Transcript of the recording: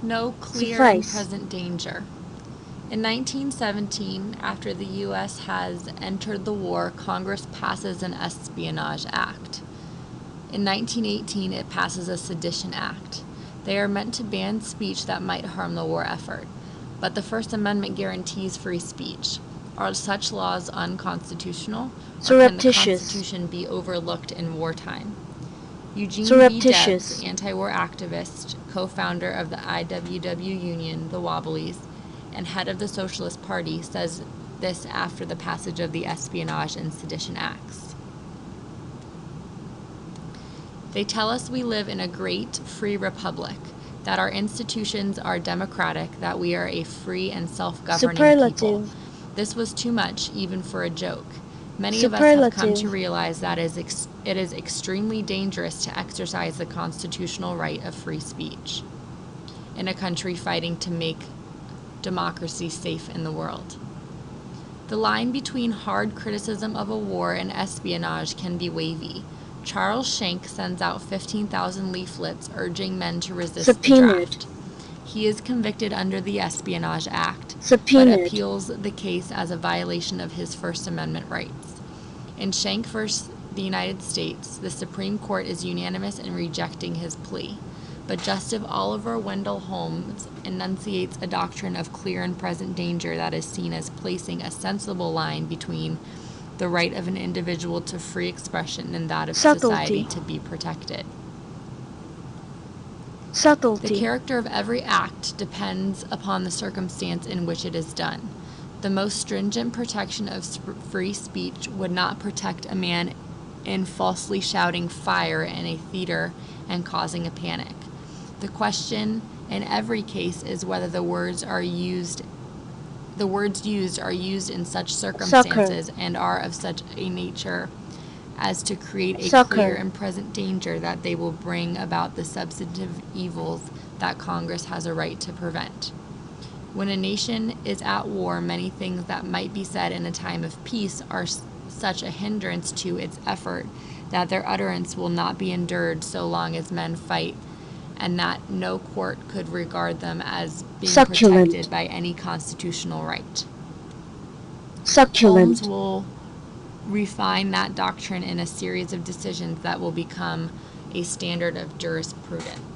No clear and Suffice. present danger. In 1917, after the U.S. has entered the war, Congress passes an Espionage Act. In 1918, it passes a Sedition Act. They are meant to ban speech that might harm the war effort, but the First Amendment guarantees free speech. Are such laws unconstitutional, or can the Surreptitious. Constitution be overlooked in wartime? Eugene V. Debs, Surreptitious. anti-war activist, co-founder of the IWW Union, the Wobblies, and head of the Socialist Party, says this after the passage of the Espionage and Sedition Acts. They tell us we live in a great, free republic, that our institutions are democratic, that we are a free and self-governing people. Superlative. This was too much, even for a joke. Many of us have come to Superlative. realize that it is extremely dangerous to exercise the constitutional right of free speech in a country fighting to make democracy safe in the world. The line between hard criticism of a war and espionage can be wavy. Charles Schenck sends out 15,000 leaflets urging men to resist Subpoenaed. the draft. He is convicted under the Espionage Act, but Subpoenaed. appeals the case as a violation of his First Amendment rights. In Schenck v. the United States, the Supreme Court is unanimous in rejecting his plea, but Justice Oliver Wendell Holmes enunciates a doctrine of clear and present danger that is seen as placing a sensible line between the right of an individual to free expression and that of society to be protected. Subtlety. The character of every act depends upon the circumstance in which it is done. The most stringent protection of free speech would not protect a man in falsely shouting fire in a theater and causing a panic. The question in every case is whether the words used are used in such circumstances and are of such a nature as to create a clear and present danger that they will bring about the substantive evils that Congress has a right to prevent. When a nation is at war, many things that might be said in a time of peace are such a hindrance to its effort that their utterance will not be endured so long as men fight, and that no court could regard them as being protected by any constitutional right. Holmes will refine that doctrine in a series of decisions that will become a standard of jurisprudence.